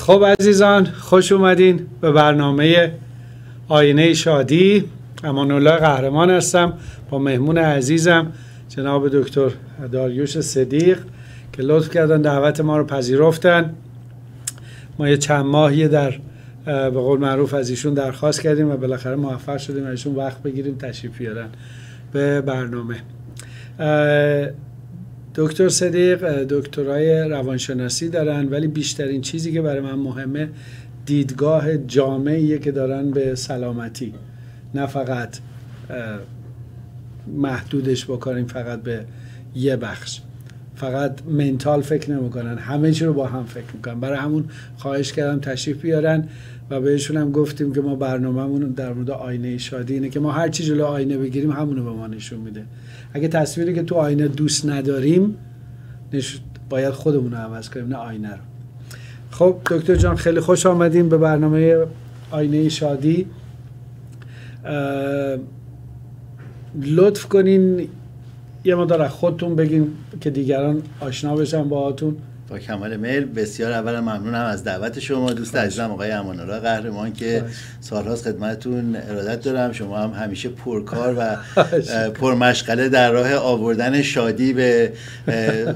خب عزیزان، خوش اومدین به برنامه آینه شادی. امان‌الله قهرمان هستم با مهمون عزیزم جناب دکتر داریوش صدیق که لطف کردن دعوت ما رو پذیرفتن. ما یه چند ماهی در به قول معروف از ایشون درخواست کردیم و بالاخره موفق شدیم ازشون وقت بگیریم تشریف بیارن به برنامه. دکتر صدیق دکترای روانشناسی دارن، ولی بیشترین چیزی که برای من مهمه دیدگاه جامعیه که دارن به سلامتی، نه فقط محدودش بکنیم فقط به یه بخش، فقط منتال فکر نمیکنن، همه چی رو با هم فکر میکنن. برای همون خواهش کردم تشریف بیارن و بهشون هم گفتیم که ما برنامه‌مون در مورد آینه شادی اینه که ما هر چی جلو آینه بگیریم همونو به ما نشون میده. اگه تصویری که تو آینه دوست نداریم باید خودمون رو عوض کنیم، نه آینه رو. خب دکتر جان، خیلی خوش آمدیم به برنامه آینه شادی. لطف کنین یه مقدار از خودتون بگین که دیگران آشنا بشن باهاتون. با کمال میل. بسیار اول ممنونم از دعوت شما دوست عزیزم آقای امان‌الله قهرمان که سالهاست خدمتتون ارادت دارم. شما هم همیشه پرکار و پرمشغله در راه آوردن شادی به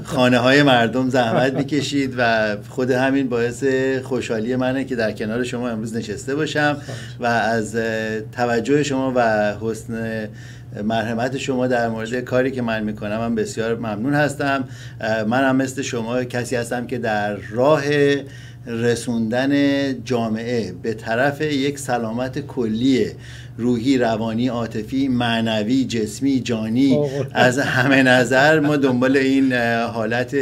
خانه های مردم زحمت میکشید و خود همین باعث خوشحالی منه که در کنار شما امروز نشسته باشم و از توجه شما و حسن مرحمت شما در مورد کاری که من میکنم هم بسیار ممنون هستم. من هم مثل شما کسی هستم که در راه رسوندن جامعه به طرف یک سلامت کلی روحی، روانی، عاطفی، معنوی، جسمی، جانی از همه نظر ما دنبال این حالت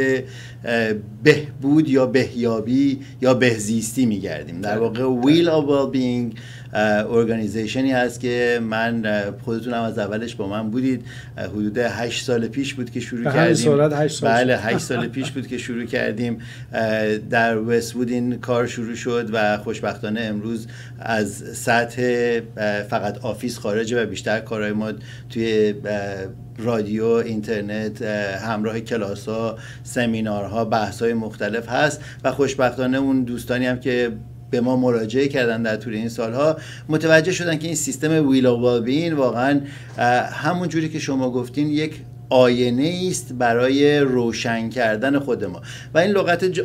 بهبود یا بهیابی یا بهزیستی میگردیم. در واقع Wheel of Wellbeing ارگانیزیشنی هست که من خودتون هم از اولش با من بودید. حدود 8 سال پیش بود که شروع کردیم. بله 8 سال پیش بود که شروع کردیم. در وست‌وود این کار شروع شد و خوشبختانه امروز از سطح فقط آفیس خارجه و بیشتر کارهای ما توی رادیو، اینترنت، همراه کلاس‌ها، سمینارها، بحث‌های مختلف هست و خوشبختانه اون دوستانی هم که به ما مراجعه کردن در طول این سالها متوجه شدن که این سیستم ویل آف ویل واقعا همون جوری که شما گفتین یک آینه است برای روشن کردن خود ما. و این لغت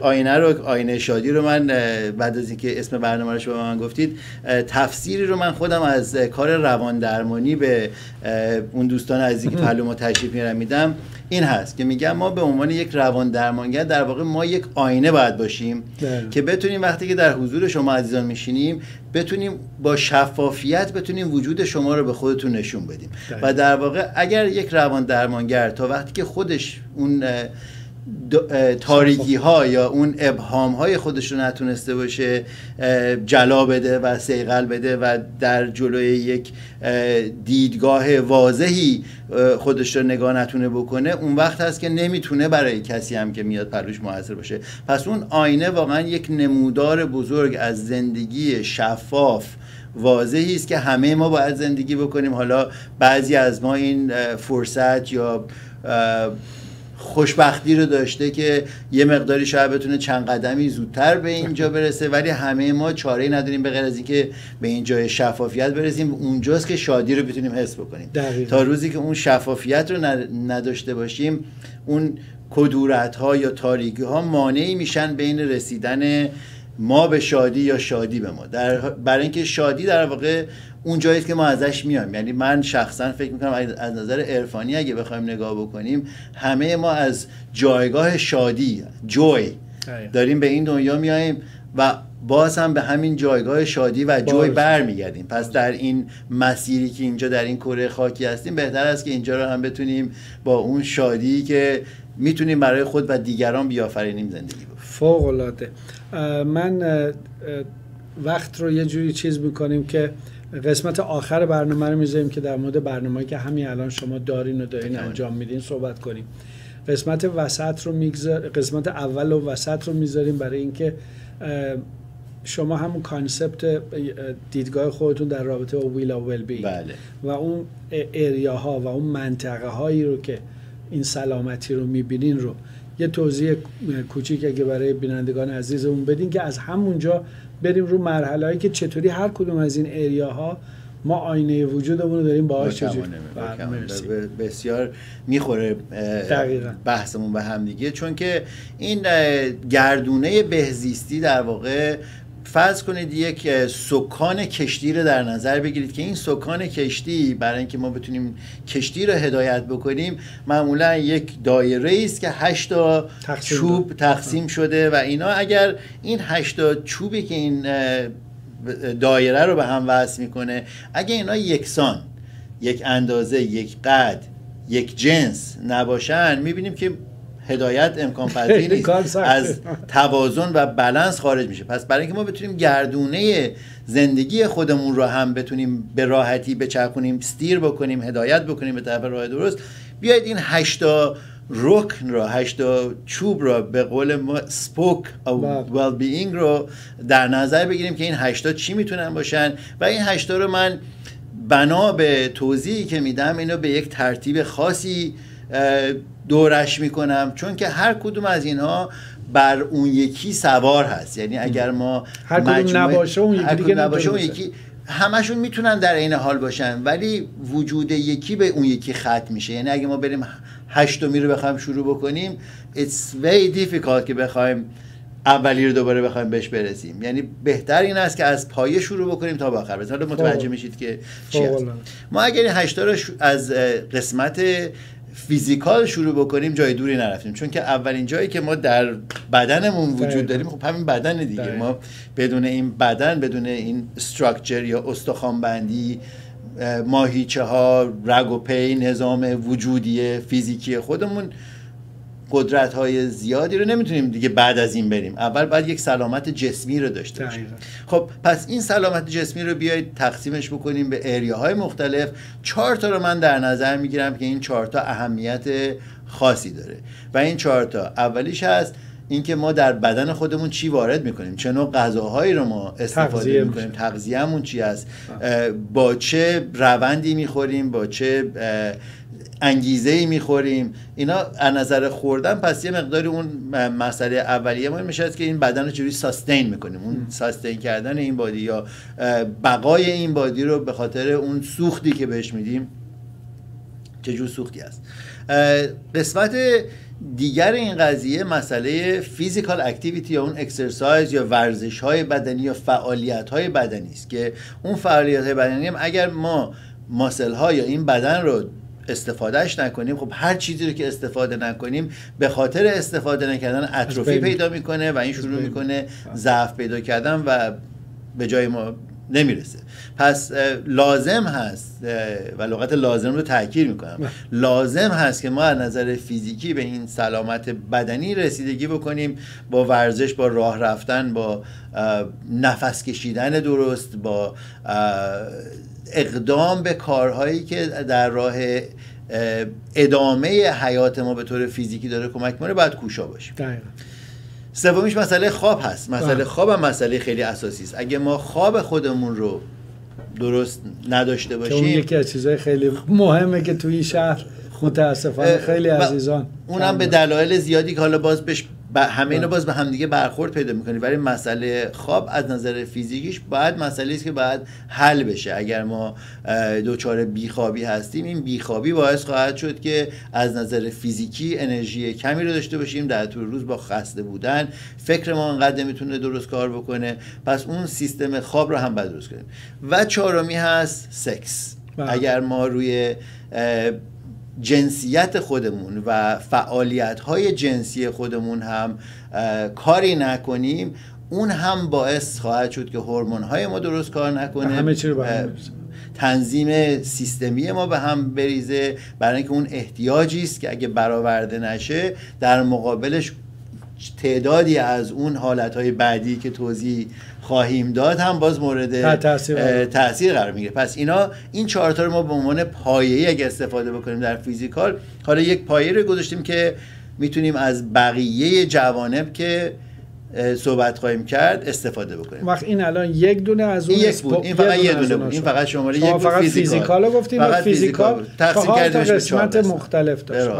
آینه شادی رو من بعد از اینکه اسم برنامه رو شما من گفتید، تفسیری رو من خودم از کار روان درمانی به اون دوستان عزیزی که پهلو ما تشریف میدم این هست که میگم ما به عنوان یک روان درمانگر در واقع ما یک آینه باید باشیم که بتونیم وقتی که در حضور شما عزیزان میشینیم بتونیم با شفافیت بتونیم وجود شما رو به خودتون نشون بدیم. و در واقع اگر یک روان درمانگر تا وقتی که خودش اون تاریکی ها یا اون ابهام های خودش رو نتونسته باشه جلا بده و صیقل بده و در جلوی یک دیدگاه واضحی خودش رو نگاه نتونه بکنه، اون وقت هست که نمیتونه برای کسی هم که میاد پلوش موثر باشه. پس اون آینه واقعا یک نمودار بزرگ از زندگی شفاف واضحی است که همه ما باید زندگی بکنیم. حالا بعضی از ما این فرصت یا خوشبختی رو داشته که یه مقداری شاید بتونه چند قدمی زودتر به اینجا برسه، ولی همه ما چاره‌ای نداریم به غیر از اینکه به این جای شفافیت برسیم. اونجاست که شادی رو بتونیم حس بکنیم. تا روزی که اون شفافیت رو نداشته باشیم، اون کدورت‌ها یا تاریکی‌ها مانعی میشن بین رسیدن ما به شادی یا شادی به ما. برای اینکه شادی در واقع اون جایی که ما ازش میایم. یعنی من شخصا فکر میکنم از نظر عرفانی اگه بخوایم نگاه بکنیم، همه ما از جایگاه شادی، جوی، داریم به این دنیا میایم و باز هم به همین جایگاه شادی و جوی برمیگردیم. پس در این مسیری که اینجا در این کره خاکی هستیم، بهتر است که اینجا رو هم بتونیم با اون شادی که میتونیم برای خود و دیگران بیافرینیم زندگی بکنیم. فوق العاده. من وقت رو یه جوری چیز میکنیم که قسمت آخر برنامه رو میذاریم که در مورد برنامه‌ای که همین الان شما دارین و دارین انجام میدین صحبت کنیم. قسمت قسمت اول و وسط رو میذاریم برای اینکه شما همون کانسپت دیدگاه خودتون در رابطه با ویل آف ویل بینگ و اون اریاها و اون منطقه هایی رو که این سلامتی رو میبینین رو یه توضیح کوچیک اگه برای بینندگان عزیزمون بدین که از همونجا بریم رو مرحله‌ای که چطوری هر کدوم از این اریاها ما آینه وجودمون رو داریم باهاش چجوری. بسیار میخوره بحثمون به هم دیگه، چون که این گردونه بهزیستی در واقع فرض کنید یک سکان کشتی رو در نظر بگیرید که این سکان کشتی برای اینکه ما بتونیم کشتی رو هدایت بکنیم معمولا یک دایره است که 8 چوب تقسیم شده و اینا. اگر این 8 چوبی که این دایره رو به هم وصل میکنه اگه اینا یکسان، یک اندازه، یک قد، یک جنس نباشن، میبینیم که هدایت امکان پذیر نیست، از توازن و بالانس خارج میشه. پس برای اینکه ما بتونیم گردونه زندگی خودمون رو هم بتونیم به راحتی بچرخونیم، استیر بکنیم، هدایت بکنیم به طرف راه درست، بیایید این 8 رکن رو، 8 چوب رو به قول ما سپوک او ویل بینگ رو در نظر بگیریم که این 8 چی میتونن باشن و این 8 رو من بنا به توضیحی که میدم اینو به یک ترتیب خاصی دورش میکنم، چون که هر کدوم از اینها بر اون یکی سوار هست. یعنی اگر ما هر کدوم نباشه اون یکی دیگه نباشه، اون یکی همشون میتونن در عین حال باشن ولی وجود یکی به اون یکی ختم میشه. یعنی اگه ما بریم 8 رو بخوایم شروع بکنیم it's very difficult که بخوایم اولی رو دوباره بخوایم بهش برسیم. یعنی بهتر این است که از پایه شروع بکنیم تا به آخر. حالا متوجه میشید که چی هست. ما اگر این 8 رو از قسمت فیزیکال شروع بکنیم جای دوری نرفتیم، چون که اولین جایی که ما در بدنمون وجود داریم خب همین بدن دیگه. ما بدون این بدن، بدون این استراکچر یا استخوان‌بندی، ماهیچه ها، رگ و پی، نظام وجودی فیزیکی خودمون، قدرت های زیادی رو نمیتونیم دیگه بعد از این بریم. اول باید یک سلامت جسمی رو داشته باشیم. خب پس این سلامت جسمی رو بیایید تقسیمش بکنیم به اریاهای مختلف. 4 رو من در نظر میگیرم که این 4 اهمیت خاصی داره و این 4 اولیش هست اینکه ما در بدن خودمون چی وارد میکنیم، چه نوع غذاهایی رو ما استفاده میکنیم، تغذیه‌مون چی است، با چه روندی میخوریم، با چه انگیزه‌ای میخوریم، اینا از نظر خوردن. پس یه مقداری اون مسئله اولیه ما میشه که این بدن رو چجوری ساستین میکنیم، اون ساستین کردن این بادی یا بقای این بادی رو به خاطر اون سوختی که بهش میدیم چه جور سوختی است. قسمت دیگر این قضیه مسئله فیزیکال اکتیویتی یا اون اکسرسایز یا ورزش های بدنی یا فعالیت های بدنی است که اون فعالیت های بدنی هم اگر ما ماسل ها یا این بدن رو استفادهش نکنیم، خب هر چیزی رو که استفاده نکنیم به خاطر استفاده نکردن اتروفی پیدا میکنه و این شروع میکنه ضعف پیدا کردن و به جای ما نمیرسه. پس لازم هست و لغت لازم رو تاکید میکنم، لازم هست که ما از نظر فیزیکی به این سلامت بدنی رسیدگی بکنیم با ورزش، با راه رفتن، با نفس کشیدن درست، با اقدام به کارهایی که در راه ادامه حیات ما به طور فیزیکی داره کمک می‌کنه باید کوشا باشیم. سومیش مسئله خواب هست. مسئله خواب هم مسئله خیلی اساسی است. اگه ما خواب خودمون رو درست نداشته باشیم، اون یکی از چیزهای خیلی مهمه که توی این شهر متاسفانه خیلی عزیزان اونم به دلایل زیادی که حالا باز بهش همه اینا باز به همدیگه برخورد پیدا میکنیم، ولی مسئله خواب از نظر فیزیکیش باید مسئله است که باید حل بشه. اگر ما دچار بیخوابی هستیم، این بیخوابی باعث خواهد شد که از نظر فیزیکی انرژی کمی رو داشته باشیم، در طول روز با خسته بودن فکر ما انقدر نمیتونه درست کار بکنه. پس اون سیستم خواب رو هم باید درست کنیم. و چهارمی هست سکس. اگر ما روی جنسیت خودمون و فعالیت‌های جنسی خودمون هم کاری نکنیم، اون هم باعث خواهد شد که هورمون‌های ما درست کار نکنه، همه چی رو به هم تنظیم سیستمی ما به هم بریزه، برای اینکه اون احتیاجی است که اگه برآورده نشه در مقابلش تعدادی از اون حالتهای بعدی که توضیح خواهیم داد هم باز مورد تأثیر قرار میگیره. پس این 4 رو ما به عنوان پایه‌ای اگه استفاده بکنیم در فیزیکال، حالا یک پایه رو گذاشتیم که میتونیم از بقیه جوانب که صحبت خواهیم کرد استفاده بکنیم. وقت این الان یک دونه از اون یک بود، این فقط یه دونه بود، این فقط شماره یک بود. فیزیکال رو گفتیم، فقط فیزیکال تقسیم کردیم به قسمت مختلف داشت.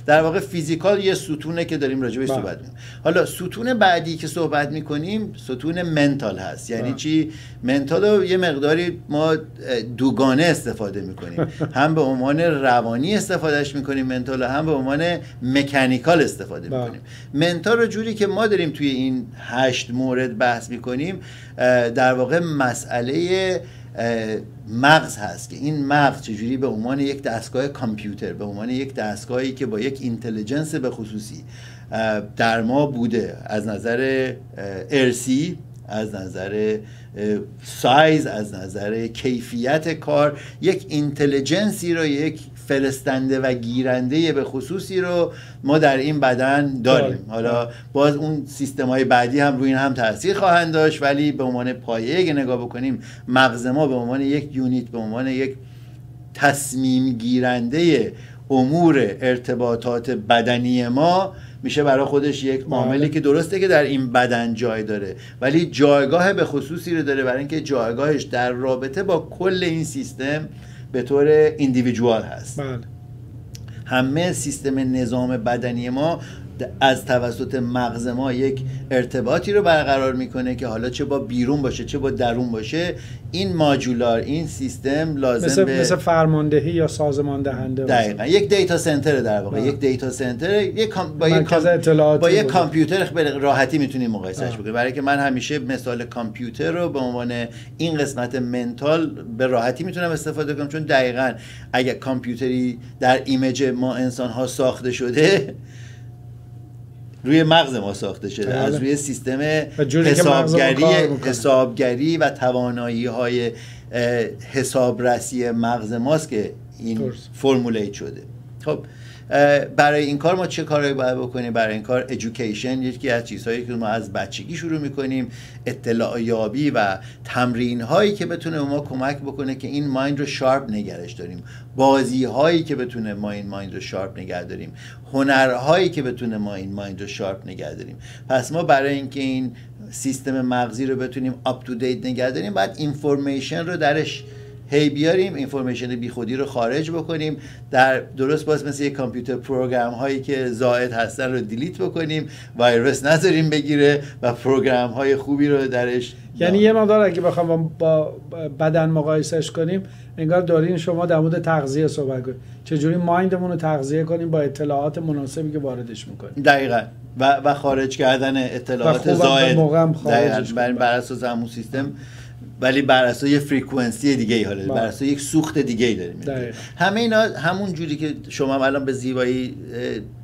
در واقع فیزیکال یه ستونه که داریم راجع بهش صحبت می‌کنیم. حالا ستون بعدی که صحبت می‌کنیم ستون منتال هست. یعنی چی؟ منتال رو یه مقداری ما دوگانه استفاده می‌کنیم. هم به عنوان روانی استفادهش می‌کنیم منتال، هم به عنوان مکانیکال استفاده می‌کنیم. منتال رو جوری که ما داریم توی این 8 مورد بحث می‌کنیم در واقع مسئله مغز هست که این مغز چجوری به عنوان یک دستگاه کامپیوتر، به عنوان یک دستگاهی که با یک اینتلیجنس به خصوصی در ما بوده، از نظر ارثی، از نظر سایز، از نظر کیفیت کار، یک اینتلیجنسی رو، یک فرستنده و گیرنده به خصوصی رو ما در این بدن داریم. حالا باز اون سیستم‌های بعدی هم روی این هم تاثیر خواهند داشت، ولی به عنوان پایه اگه نگاه بکنیم مغز ما به عنوان یک یونیت، به عنوان یک تصمیم گیرنده امور ارتباطات بدنی ما میشه برای خودش یک عاملی که درسته که در این بدن جای داره، ولی جایگاه به خصوصی رو داره برای اینکه جایگاهش در رابطه با کل این سیستم به طور ایندیویدوال هست. همه سیستم نظام بدنی ما از توسط مغز ما یک ارتباطی رو برقرار میکنه که حالا چه با بیرون باشه چه با درون باشه، این ماجولار، این سیستم لازم مثل فرماندهی یا سازمان دهنده. دقیقاً یک دیتا سنتر در واقع. یک دیتا سنتر با یک کامپیوتر به راحتی میتونیم مقایسهش بکنیم. برای که من همیشه مثال کامپیوتر رو به عنوان این قسمت منتال به راحتی میتونم استفاده کنم، چون دقیقاً اگه کامپیوتری در ایمیج ما انسان ها ساخته روی مغز ما ساخته شده، از روی سیستم حسابگری و توانایی‌های حسابرسی مغز ماست که این فرمولیت شده. خب برای این کار ما چه کارهایی باید بکنیم؟ برای این کار ایژوکیشن یکی از چیزهایی که ما از بچگی شروع میکنیم، اطلاع یابی و تمرین هایی که بتونه ما کمک بکنه که این مایند رو شارپ نگرش داریم، بازی هایی که بتونه ما این مایند رو شارپ نگه داریم، هنرهایی که بتونه ما این مایند رو شارپ نگه داریم. پس ما برای اینکه این سیستم مغزی رو بتونیم آپ تو دیت نگه داریم باید اینفورمیشن رو درش هی بیاریم، اینفورمیشن بی خودی رو خارج بکنیم، در درست باز مثل یک کامپیوتر پروگرام هایی که زائد هستن رو دیلیت بکنیم، ویروس نذاریم بگیره و پروگرام های خوبی رو درش. یعنی یه مقدار اگه بخوام با بدن مقایسهش کنیم، انگار دارین شما در مورد تغذیه صحبت کنید، چجوری مایندمون رو تغذیه کنیم با اطلاعات مناسبی که واردش میکنیم. دقیقاً و خارج کردن اطلاعات زائد بر اساس همون سیستم، ولی بر اساس یه فرکانسی دیگه، حالا بر اساس یک سوخت دیگه داریم. همه اینا همون جوری که شما الان به زیبایی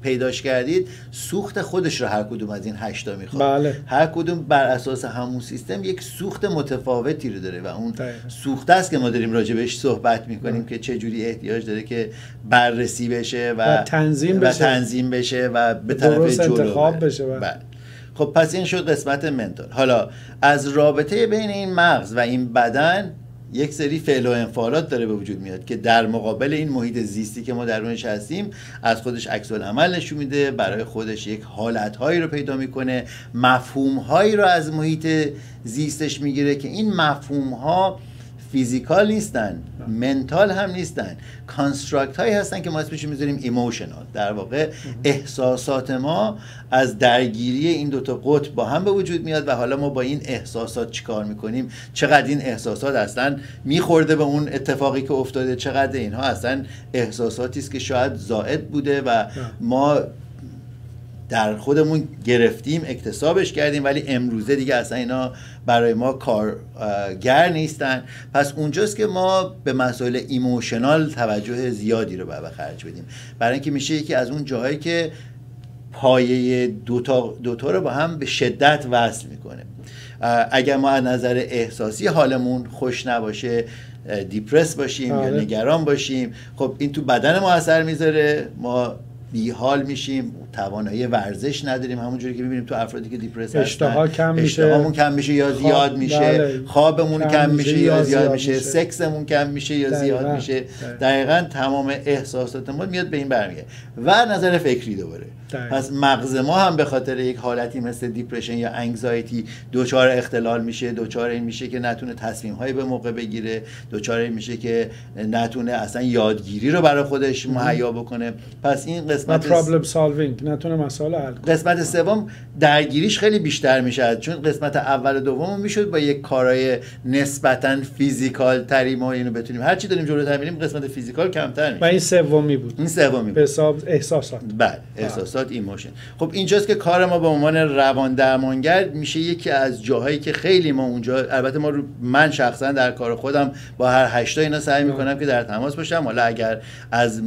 پیداش کردید، سوخت خودش رو هر کدوم از این 8 تا میخواد. هر کدوم بر اساس همون سیستم یک سوخت متفاوتی رو داره و اون سوخت است که ما داریم راجع بهش صحبت میکنیم که چه جوری احتیاج داره که بررسی بشه و تنظیم بشه و به طرف جلو انتخاب بشه. خب پس این شد قسمت منتال. حالا از رابطه بین این مغز و این بدن یک سری فعل و انفعالات داره به وجود میاد که در مقابل این محیط زیستی که ما درونش هستیم از خودش عکس العمل نشون میده، برای خودش یک حالتهایی رو پیدا میکنه، مفهومهایی رو از محیط زیستش میگیره که این مفهومها فیزیکال نیستن، منتال هم نیستن، کانستراکت هایی هستن که ما اسمش میذاریم ایموشنال. در واقع احساسات ما از درگیری این دوتا قطب با هم به وجود میاد و حالا ما با این احساسات چیکار میکنیم، چقدر این احساسات اصلا میخورده به اون اتفاقی که افتاده، چقدر اینها اصلا احساساتی است که شاید زائد بوده و ما در خودمون گرفتیم، اکتسابش کردیم، ولی امروزه دیگه اصلا اینا برای ما کارگر نیستن. پس اونجاست که ما به مسائل ایموشنال توجه زیادی رو باید خرج بدیم، برای اینکه میشه یکی از اون جاهایی که پایه دوتا رو با هم به شدت وصل میکنه. اگر ما از نظر احساسی حالمون خوش نباشه، دیپرس باشیم یا نگران باشیم، خب این تو بدن ما اثر میذاره، ما بیحال میشیم، توانایی ورزش نداریم، همونجوری که میبینیم تو افرادی که دیپرس هستن، اشتهامون کم میشه یا زیاد میشه، خوابمون کم میشه یا زیاد میشه، سکسمون کم میشه یا زیاد میشه. دقیقاً تمام احساسات ما میاد به این برمیگرده. و نظر فکری دوباره پس مغز ما هم به خاطر یک حالتی مثل دیپرشن یا انگزایتی دچار اختلال میشه، دچار این میشه که نتونه تصمیم‌های به موقع بگیره، دچار این میشه که نتونه اصلا یادگیری رو برای خودش مهیا بکنه. پس این قسمت پرابلم سالوینگ، نتونه مسائل حل کنه. قسمت سوم درگیریش خیلی بیشتر میشه، چون قسمت اول و دوم میشد با یک کارهای نسبتاً فیزیکال تری ما اینو بتونیم، هر چی داریم جلوتر میریم قسمت فیزیکال کمتر میشه. و این سومی بود. این سومی بود. به حساب احساسات. بله، احساسات، ایموشن. خب اینجاست که کار ما به عنوان روان درمانگر میشه یکی از جاهایی که خیلی ما اونجا، البته من شخصا در کار خودم با هر 8 اینا سعی میکنم که در تماس باشم. حالا اگر از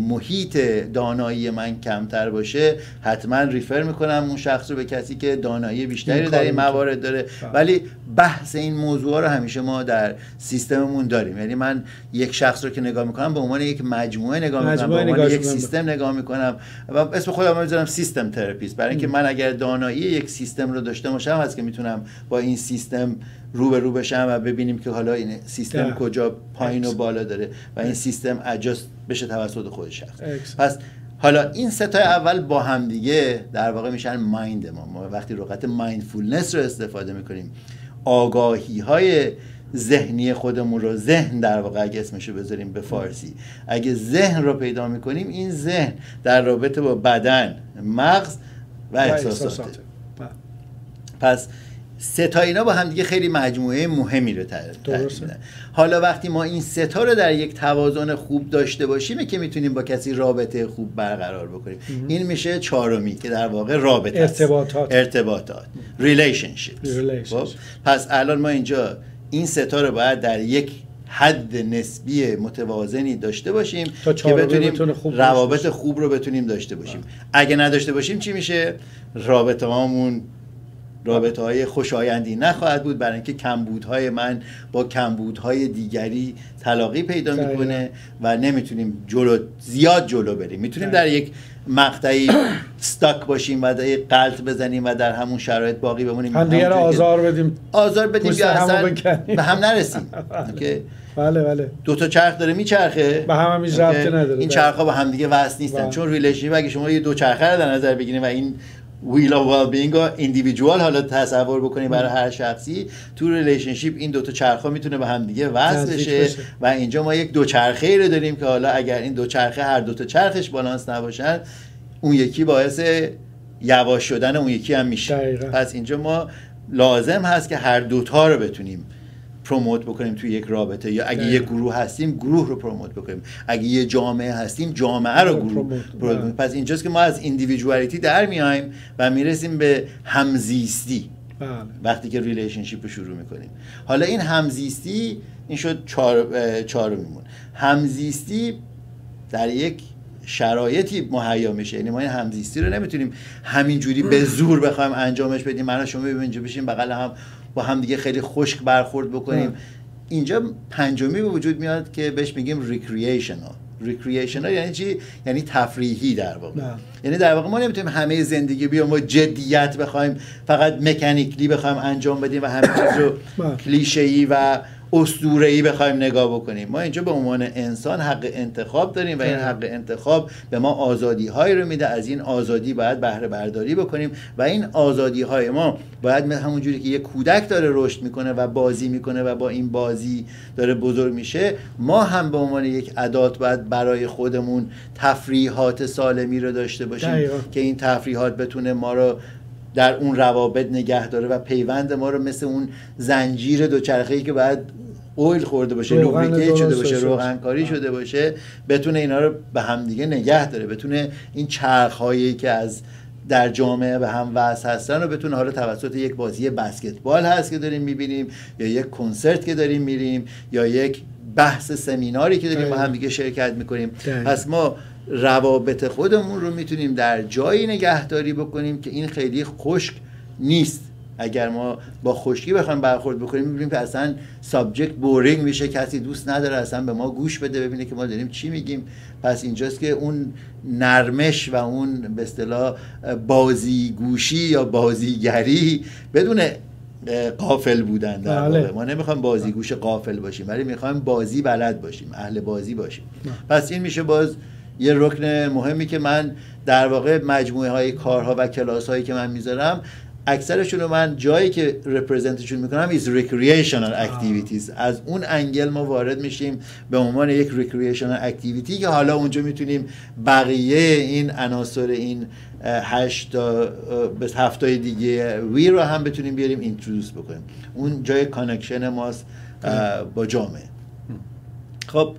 محیط دانایی من کمتر باشه حتما ریفر میکنم اون شخص رو به کسی که دانایی بیشتری در این موارد داره. ولی بحث این موضوع رو همیشه ما در سیستممون داریم. یعنی من یک شخص رو که نگاه میکنم به عنوان یک مجموعه نگاه میکنم، به عنوان یک سیستم نگاه میکنم و اسم خودم رو میذارم سیستم تراپیست، برای اینکه من اگر دانایی یک سیستم رو داشته باشم هست که میتونم با این سیستم رو بشم و ببینیم که حالا این سیستم کجا پایین و بالا داره و این سیستم ادجاست بشه توسط خود شخص. پس حالا این سه تا اول با هم دیگه در واقع میشن مایند ما وقتی لغت مایندفولنس رو استفاده میکنیم، آگاهی های ذهنی خودمون رو، ذهن در واقع اگه اسمشو بذاریم به فارسی، اگه ذهن رو پیدا میکنیم، این ذهن در رابطه با بدن، مغز و احساساته. پس سه تا اینا با هم دیگه خیلی مجموعه مهمی رو تشکیل میدن. حالا وقتی ما این سه تا رو در یک توازن خوب داشته باشیم که میتونیم با کسی رابطه خوب برقرار بکنیم. این میشه چهارمی که در واقع رابطه، ارتباطات، ریلیشنشیپ. پس الان ما اینجا این سه تا رو باید در یک حد نسبی متوازنی داشته باشیم که بتونیم روابط خوب رو بتونیم داشته باشیم. اگه نداشته باشیم چی میشه؟ رابطه هامون رابطه های خوشایندی نخواهد بود، برای اینکه کمبودهای من با کمبودهای دیگری تلاقی پیدا میکنه و نمیتونیم زیاد جلو بریم. میتونیم در یک مقطعی استاک باشیم و در یک غلط بزنیم و در همون شرایط باقی بمونیم، هم دیگه آزار بدیم یا اصلا به هم نرسیم. بله دو تا چرخ داره میچرخه، به هم هیچ ربطی نداره، این چرخ‌ها با هم دیگه وصل نیستن. چون ریلیشنشیپ اگه شما یه دو چرخه رو در نظر بگیرید و این ویل آف ویل بینگ رو ایندیویدوال حالا تصور بکنید برای هر شخصی، تو ریلیشنشیپ این دو تا چرخا میتونه به هم دیگه وصل بشه و اینجا ما یک دو چرخه رو داریم که حالا اگر این دو چرخه هر دو تا چرخش بالانس نباشن، اون یکی باعث یواش شدن اون یکی هم میشه. پس اینجا ما لازم هست که هر دوتا رو بتونیم پروموت بکنیم توی یک رابطه، یا اگه یک گروه هستیم گروه رو پروموت بکنیم، اگه یه جامعه هستیم جامعه رو پروموت بکنیم. پس اینجاست که ما از ایندیویدوالیتی در میایم و میرسیم به همزیستی وقتی که ریلیشنشیپ رو شروع میکنیم. حالا این همزیستی، این شد چهارمیمون. همزیستی در یک شرایطی مهیا میشه، یعنی ما این همزیستی رو نمیتونیم همینجوری به زور بخوایم انجامش بدیم. من و شما اینجا بشیم بغل هم با هم دیگه خیلی خشک برخورد بکنیم. اینجا پنجمی به وجود میاد که بهش میگیم ریکرییشنال. یعنی چی؟ یعنی تفریحی در واقع. یعنی در واقع ما نمیتونیم همه زندگی بیام با جدیت بخوایم فقط مکانیکلی بخوایم انجام بدیم و همه چیز رو کلیشه‌ای و اسطوره‌ای بخوایم نگاه بکنیم. ما اینجا به عنوان انسان حق انتخاب داریم و این حق انتخاب به ما آزادی‌هایی رو میده. از این آزادی باید بهره برداری بکنیم و این آزادی‌های ما باید همونجوری که یک کودک داره رشد میکنه و بازی میکنه و با این بازی داره بزرگ میشه، ما هم به عنوان یک ادات باید برای خودمون تفریحات سالمی رو داشته باشیم که این تفریحات بتونه ما رو در اون روابط نگه داره و پیوند ما رو مثل اون زنجیر دوچرخه‌ای که باید اویل خورده باشه، لوبریکیت شده باشه، روغنکاری شده باشه، بتونه اینا رو به هم دیگه نگه داره، بتونه این چرخ‌هایی که از در جامعه به هم وصل هستن رو بتونه، حالا توسط یک بازی بسکتبال هست که داریم می‌بینیم، یا یک کنسرت که داریم میریم، یا یک بحث سمیناری که داریم با هم دیگه شرکت می‌کنیم. پس ما روابط خودمون رو میتونیم در جایی نگهداری بکنیم که این خیلی خشک نیست. اگر ما با خشکی بخوایم برخورد بکنیم میبینیم که اصلا سابجکت بورینگ میشه، کسی دوست نداره اصلا به ما گوش بده ببینه که ما داریم چی میگیم. پس اینجاست که اون نرمش و اون به اصطلاح بازیگوشی یا بازیگری بدون غافل بودن در واقع. ما نمیخوایم بازیگوش غافل باشیم، ولی میخوایم بازی بلد باشیم، اهل بازی باشیم. پس این میشه باز یه رکن مهمی که من در واقع مجموعه های کارها و کلاس هایی که من میذارم اکثرشون رو من جایی که رپرزنتشون میکنم is recreational activities. از اون انگل ما وارد میشیم به عنوان یک recreational activity که حالا اونجا میتونیم بقیه این عناصر این 8 تا 7 تای دیگه وی رو هم بتونیم بیاریم اینترودوس بکنیم. اون جای کانکشن ماست با جامعه. خب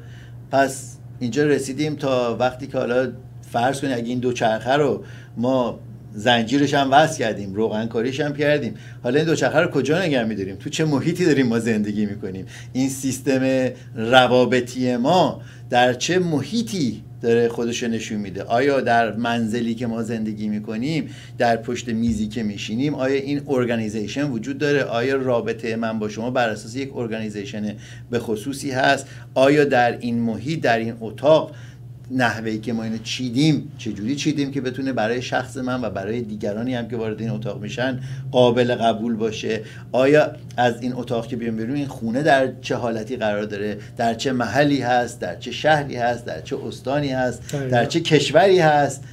پس اینجا رسیدیم تا وقتی که حالا فرض کنید اگه این دوچرخه رو ما زنجیرش هم وصل کردیم، روغن کاریش هم کردیم، حالا این دوچرخه رو کجا نگه می‌داریم؟ تو چه محیطی داریم ما زندگی میکنیم؟ این سیستم روابطی ما در چه محیطی داره خودش نشون میده؟ آیا در منزلی که ما زندگی میکنیم، در پشت میزی که میشینیم، آیا این ارگانیزیشن وجود داره؟ آیا رابطه من با شما بر اساس یک ارگانیزیشن به خصوصی هست؟ آیا در این محیط، در این اتاق نحوهی که ما اینو چیدیم چجوری چیدیم که بتونه برای شخص من و برای دیگرانی هم که وارد این اتاق میشن قابل قبول باشه؟ آیا از این اتاق که بیام بیرون این خونه در چه حالتی قرار داره؟ در چه محلی هست؟ در چه شهری هست؟ در چه استانی هست؟ در چه کشوری هست؟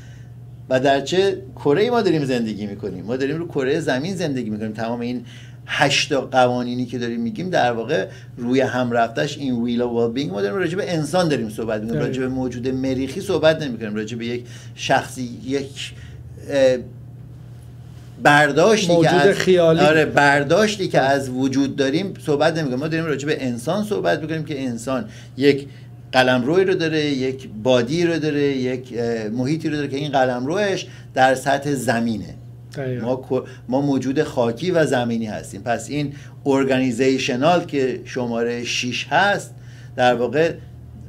و در چه کره‌ای ما داریم زندگی میکنیم؟ ما داریم رو کره زمین زندگی میکنیم. تمام این 8 قوانینی که داریم میگیم در واقع روی هم رفتش این ویل اف ویل بینگ، ما داریم راجع به انسان داریم صحبت میکنیم، راجع به موجود مریخی صحبت نمیکنیم، راجع به یک شخصی، یک برداشتی که از خیالی، برداشتی که از وجود داریم صحبت نمیکنیم. ما داریم راجع به انسان صحبت میکنیم که انسان یک قلمروی رو داره، یک بادی رو داره، یک محیطی رو داره که این قلمروش در سطح زمینه. ما موجود خاکی و زمینی هستیم. پس این ارگانیزیشنال که شماره 6 هست در واقع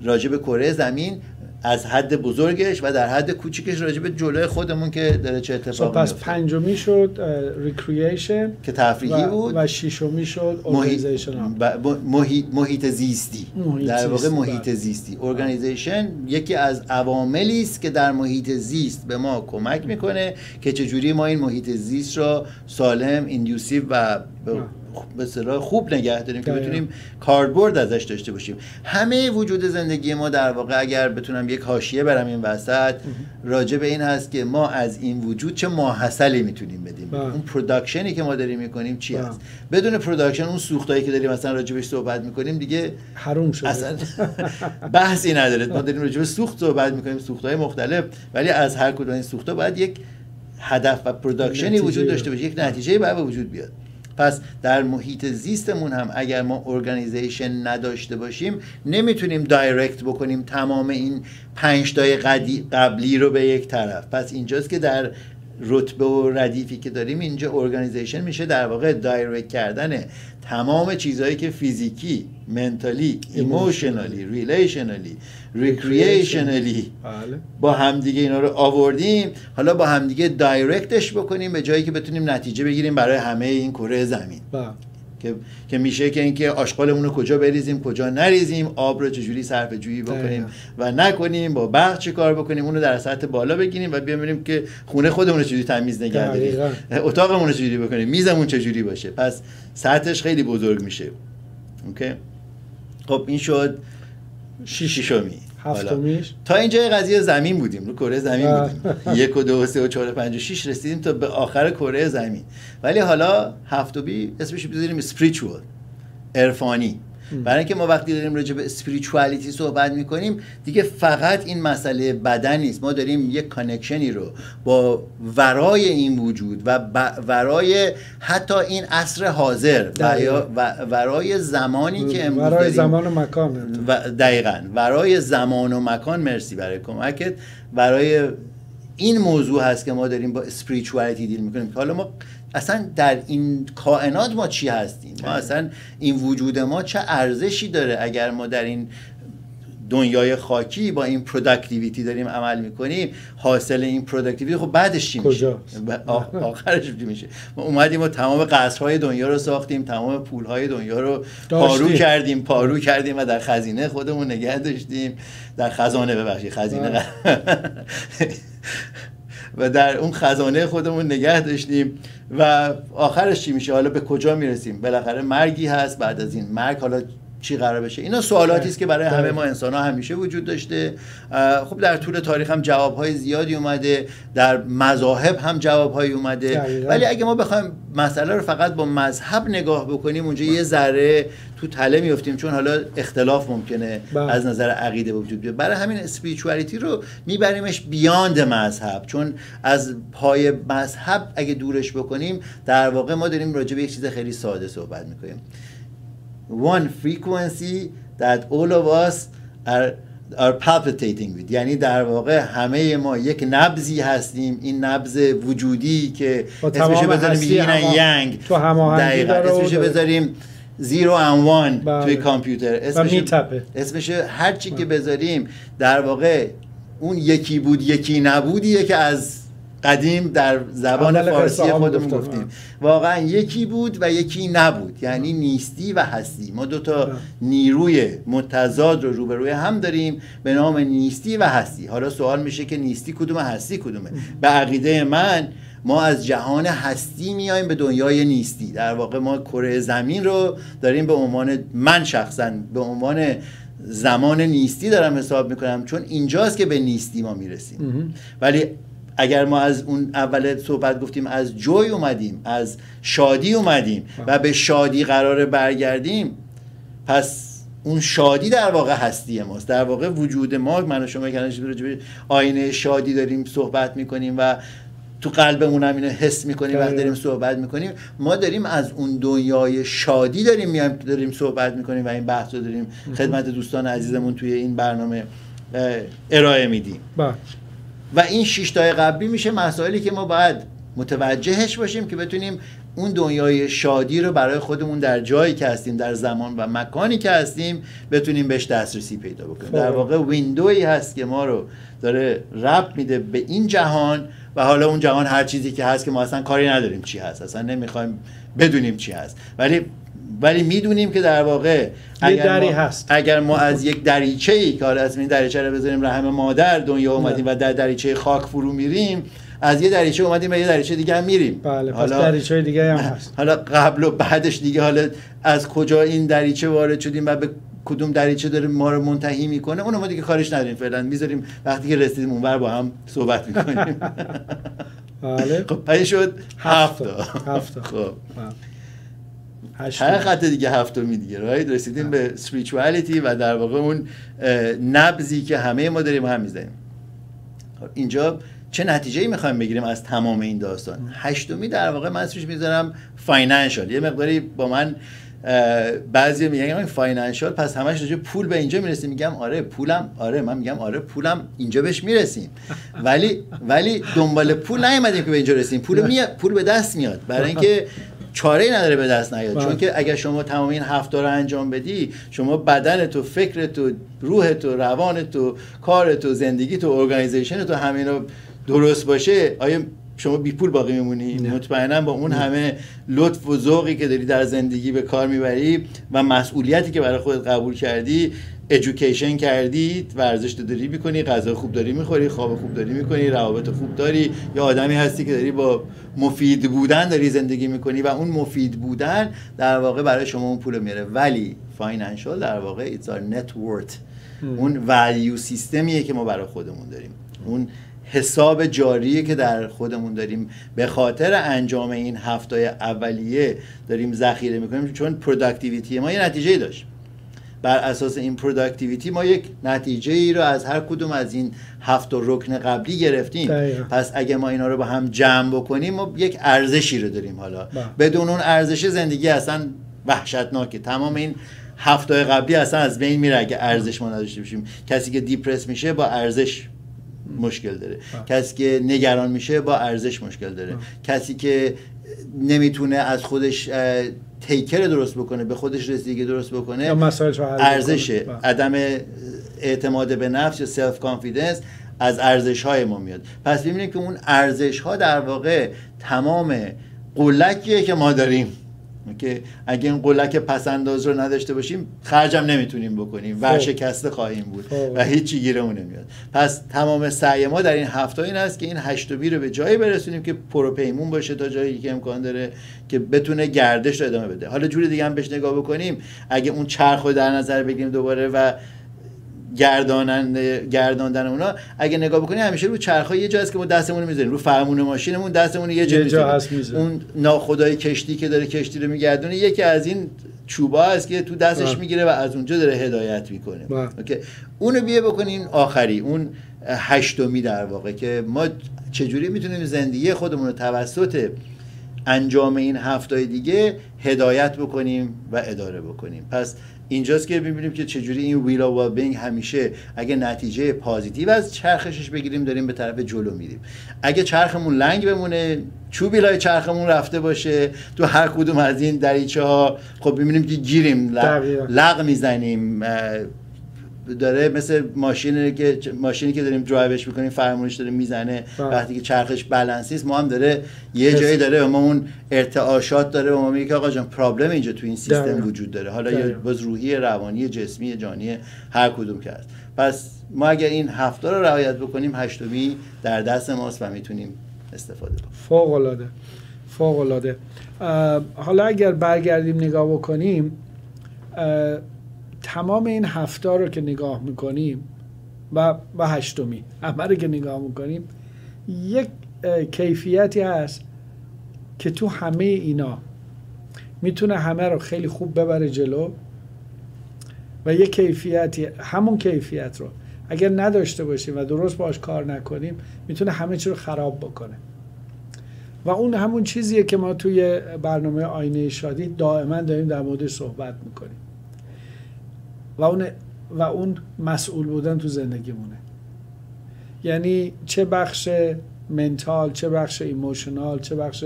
راجع به کره زمین از حد بزرگش و در حد کوچیکش راجع به جلوی خودمون که داره چه اتفاقی میفته. پس پنجمی شد ریکرییشن که تفریحی بود و ششمی شد ارگانیزیشنال، محیط زیستی. در واقع محیط زیستی، ارگانیزیشن یکی از عواملی است که در محیط زیست به ما کمک میکنه که چجوری ما این محیط زیست را سالم، ایندیوسیو و به اصطلاح خوب نگه داریم که بتونیم کاربرد ازش داشته باشیم. همه وجود زندگی ما در واقع اگر بتونم یک حاشیه برم این وسط راجع به این هست که ما از این وجود چه ماحصلی میتونیم بدیم. اون پروداکشنی که ما داریم میکنیم چی هست؟ بدون پروداکشن اون سوختایی که داریم مثلا راجع بهش صحبت میکنیم دیگه حروم شده، اصلا بحثی نداره. ما داریم راجع به سوخت صحبت میکنیم، سوخت‌های مختلف، ولی از هر کدوم این سوخت‌ها باید یک هدف و پروداکشنی وجود داشته باشه، یک نتیجه‌ای باید وجود بیاد. پس در محیط زیستمون هم اگر ما ارگانیزیشن نداشته باشیم نمیتونیم دایرکت بکنیم تمام این 5 تای قبلی رو به یک طرف. پس اینجاست که در رتبه و ردیفی که داریم اینجا ارگانیزیشن میشه در واقع دایرکت کردن تمام چیزهایی که فیزیکی، منتالی، ایموشنالی، ریلیشنالی، ریکرییشنالی با همدیگه اینا رو آوردیم، حالا با همدیگه دایرکتش بکنیم به جایی که بتونیم نتیجه بگیریم برای همه این کره زمین. که میشه که اینکه آشغالمون رو کجا بریزیم، کجا نریزیم، آب رو چجوری صرفه جویی بکنیم و نکنیم، با برق چه کار بکنیم، اون رو در سطح بالا بگیریم و ببینیم که خونه خودمون رو چجوری تمیز نگه داریم، اتاقمون رو چجوری بکنیم، میزمون چجوری باشه. پس سطحش خیلی بزرگ میشه. اوکی، خب این شد ششمی. هفتمیش تا اینجای قضیه زمین بودیم، رو کره زمین بودیم. 1 و 2 و 3 و 4 و 5 و 6 رسیدیم تا به آخر کره زمین. ولی حالا هفتمی اسمش رو بذاریم spiritual، عرفانی. برای اینکه ما وقتی داریم راجع به اسپریچوالیتی صحبت میکنیم دیگه فقط این مسئله بدن نیست، ما داریم یک کانکشنی رو با ورای این وجود و ورای حتی این عصر حاضر و ورای زمانی که امروز ورای داریم، زمان و مکان. دقیقاً ورای زمان و مکان. مرسی برای کمکت. ورای این موضوع هست که ما داریم با اسپریچوالیتی دیل میکنیم. حالا ما اصلا در این کائنات ما چی هستیم؟ ما اصلا این وجود ما چه ارزشی داره اگر ما در این دنیای خاکی با این پروداکتیویتی داریم عمل میکنیم؟ حاصل این پروداکتیویتی خب بعدش چی میشه؟ آخرش چی میشه؟ ما اومدیم و تمام قصرهای دنیا رو ساختیم، تمام پولهای دنیا رو پارو کردیم و در خزینه خودمون نگه داشتیم، در خزانه خزینه و در اون خزانه خودمون نگه داشتیم و آخرش چی میشه؟ حالا به کجا میرسیم؟ بالاخره مرگی هست. بعد از این مرگ حالا چی قرار بشه؟ اینا سوالاتی است که برای همه ما انسان‌ها همیشه وجود داشته. خب در طول تاریخ هم جواب‌های زیادی اومده، در مذاهب هم جواب‌هایی اومده، ولی اگه ما بخوایم مسئله رو فقط با مذهب نگاه بکنیم اونجا یه ذره تو تله میافتیم، چون حالا اختلاف ممکنه از نظر عقیده وجود بیاد. برای همین اسپریچوالیتی رو میبریمش بیاند مذهب، چون از پای مذهب اگه دورش بکنیم در واقع ما داریم راجع به یک چیز خیلی ساده صحبت میکنیم. One frequency that all of us are palpitating with، یعنی در واقع همه ما یک نبضی هستیم، این نبض وجودی که اسمش بذاریم یین ینگ، دقیقاً اسمش بذاریم 0 and 1 توی کامپیوتر، اسمش هر چی که بذاریم در واقع اون یکی بود یکی نبودیه که از قدیم در زبان فارسی خودمون گفتیم. واقعا یکی بود و یکی نبود، یعنی نیستی و هستی. ما دو تا نیروی متضاد رو روبروی هم داریم به نام نیستی و هستی. حالا سوال میشه که نیستی کدومه، هستی کدومه؟ به عقیده من ما از جهان هستی میایم به دنیای نیستی. در واقع ما کره زمین رو داریم به عنوان، من شخصا به عنوان زمان نیستی دارم حساب میکنم، چون اینجاست که به نیستی ما میرسیم. ولی اگر ما از اون اول صحبت گفتیم از جوی اومدیم، از شادی اومدیم و به شادی قراره برگردیم، پس اون شادی در واقع هستی ماست. در واقع وجود ما، من و شما که آینه شادی داریم صحبت میکنیم و تو قلبمون هم اینو حس میکنیم وقتی داریم صحبت میکنیم، ما داریم از اون دنیای شادی داریم صحبت میکنیم و این بحث رو داریم خدمت دوستان عزیزمون توی این برنامه ارائه میدیم. و این 6 تای قبلی میشه مسائلی که ما باید متوجهش باشیم که بتونیم اون دنیای شادی رو برای خودمون در جایی که هستیم، در زمان و مکانی که هستیم، بتونیم بهش دسترسی پیدا بکنیم. در واقع ویندویی هست که ما رو داره ربط میده به این جهان و حالا اون جهان هر چیزی که هست که ما اصلا کاری نداریم چی هست، اصلا نمیخوایم بدونیم چی هست، ولی میدونیم که در واقع اگر ما از یک دریچه‌ای که حالا اسم این دریچه رو بذاریم رحم مادر دنیا اومدیم و در دریچه خاک فرو میریم، از یه دریچه اومدیم و یه دریچه دیگه هم میریم. بله، پس دریچه دیگه هم هست. حالا قبل و بعدش دیگه، حالا از کجا این دریچه وارد شدیم و به کدوم دریچه داره ما رو منتهی میکنه، اونو ما دیگه کارش نداریم، فعلا میذاریم وقتی که رسیدیم اونور با هم صحبت میکنیم. بله. خب این شد 7 تا. خب هر خط دیگه 7 دیگه رایت رسیدیم به spirituality و در واقع اون نبضی که همه ما داریم هم میزنیم. اینجا چه نتیجه‌ای میخوایم بگیریم از تمام این داستان؟ 8 در واقع من اسمش میذارم فاینانشال. یه مقداری با من بعضی میگن فاینانشال پس همش راجع پول به اینجا میرسیم. میگم آره پولم، آره من میگم آره پولم اینجا بهش میرسیم، ولی دنبال پول نیومدیم که به اینجا رسیم. پول به دست میاد، برای اینکه چاره‌ای نداره به دست نیاد. چون که اگر شما تمام این 7 رو انجام بدی، شما بدنت و فکرت و روحت و روانت و کارت و زندگیت و ارگانیزیشنت و همه اینا درست باشه، آیا شما بی پول باقی میمونی؟ مطمئنا با اون همه لطف و ذوقی که داری در زندگی به کار میبری و مسئولیتی که برای خودت قبول کردی، ادویکیشن کردی، ورزش داری میکنی، غذا خوب داری میخوری، خواب خوب داری میکنی، روابط خوب داری، یا آدمی هستی که داری با مفید بودن داری زندگی میکنی و اون مفید بودن در واقع برای شما اون پول میاره. ولی فاینانشال در واقع it's our net worth، اون ولیو سیستمیه که ما برای خودمون داریم، اون حساب جاریه که در خودمون داریم به خاطر انجام این 7 اولیه داریم ذخیره میکنیم. چون پروداکتیویتی ما یه نتیجه داشت، بر اساس این پروداکتیویتی ما یک نتیجه ای رو از هر کدوم از این 7 رکن قبلی گرفتیم. پس اگه ما اینا رو با هم جمع بکنیم ما یک ارزشی رو داریم. حالا بدون اون ارزش زندگی اصلا وحشتناکه. تمام این 7 قبلی اصلا از بین میره اگه ارزش ما نداشته باشیم. کسی که دیپرس میشه با ارزش مشکل داره، کسی که نگران میشه با ارزش مشکل داره، کسی که نمیتونه از خودش تیکر درست بکنه، به خودش رسیدگی درست بکنه، ارزشه، عدم اعتماد به نفس یا سلف کانفیدنس از ارزش های ما میاد. پس ببینیم که اون ارزش ها در واقع تمام قلکیه که ما داریم، که اگه این قلک پسنداز رو نداشته باشیم خرجم نمیتونیم بکنیم، ورشکسته خواهیم بود و هیچی گیرمون نمیاد. پس تمام سعی ما در این هفته این است که این 8 بی رو به جایی برسونیم که پروپیمون باشه تا جایی که امکان داره که بتونه گردش رو ادامه بده. حالا جوری دیگه هم بهش نگاه بکنیم، اگه اون چرخ رو در نظر بگیریم دوباره و گرداندن اونا، اگه نگاه بکنی همیشه رو چرخ‌ها یه جا هست که ما دستمون رو می‌ذاریم، رو فرمون ماشینمون دستمون یه جا هست می‌ذاریم. اون ناخدای کشتی که داره کشتی رو میگردونه یکی از این چوبا هست که تو دستش میگیره و از اونجا داره هدایت میکنه. اوکی، اونو بیه بکنیم آخری، اون 8 در واقع، که ما چجوری میتونیم زندگی خودمون رو توسط انجام این هفته دیگه هدایت بکنیم و اداره بکنیم. پس اینجاست که می‌بینیم که چجوری این ویل آف ویل همیشه اگه نتیجه پازیتیو از چرخشش بگیریم داریم به طرف جلو میریم. اگه چرخمون لنگ بمونه، چوبی لای چرخمون رفته باشه تو هر کدوم از این دریچه‌ها، خب می‌بینیم که گیریم، لغ میزنیم، داره مثل ماشینی که داریم درایوش میکنیم فرمونش داره میزنه، وقتی که چرخش بالانس نیست ما هم داره یه جایی داره و ما اون ارتعاشات داره و ما میگه که آقا جان پرابلم اینجا تو این سیستم وجود داره، حالا یه باز روحی، روانی، جسمی، جانی، هر کدوم که هست. پس ما اگر این هفته رو رعایت بکنیم 8 در دست ماست و میتونیم استفاده کنیم. فوق العاده. حالا اگر برگردیم نگاه بکنیم، تمام این هفته رو که نگاه میکنیم و 8 همه رو که نگاه میکنیم، یک کیفیتی هست که تو همه اینا میتونه همه رو خیلی خوب ببره جلو و یک کیفیتی، همون کیفیت رو اگر نداشته باشیم و درست باش کار نکنیم میتونه همه چی رو خراب بکنه. و اون همون چیزیه که ما توی برنامه آینه شادی دائما داریم در موردش صحبت میکنیم و اون مسئول بودن تو زندگیمونه. یعنی چه بخش منتال، چه بخش ایموشنال، چه بخش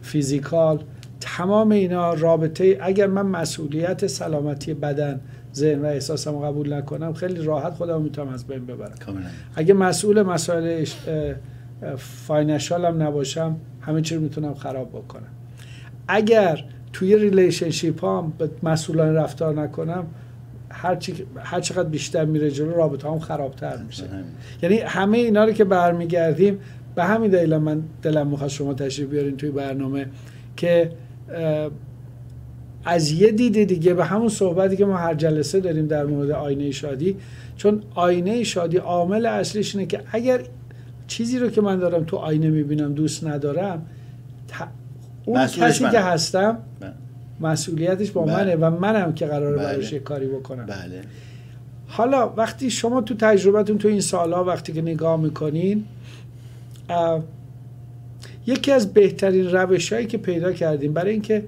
فیزیکال، تمام اینا رابطه. اگر من مسئولیت سلامتی بدن، ذهن و احساسم قبول نکنم خیلی راحت خودم میتونم از بین ببرم. اگه مسئول مسائل فاینانشال هم نباشم همه چی رو میتونم خراب بکنم. اگر توی ریلیشنشیپ هم به مسئولان رفتار نکنم هر چقدر بیشتر میره جلو رابطه هم خرابتر میشه. یعنی همه اینا رو که برمیگردیم به همین دلیل من دلم میخواد شما تشریف بیارین توی برنامه که از یه دید دیگه به همون صحبتی که ما هر جلسه داریم در مورد آینه شادی، چون آینه شادی عامل اصلیش اینه که اگر چیزی رو که من دارم تو آینه میبینم دوست ندارم، اون کسی که هستم مسئولیتش با منه و منم که قراره براش یه کاری بکنم. بله. حالا وقتی شما تو تجربتون تو این سالها وقتی که نگاه میکنین، یکی از بهترین روش‌هایی که پیدا کردیم برای اینکه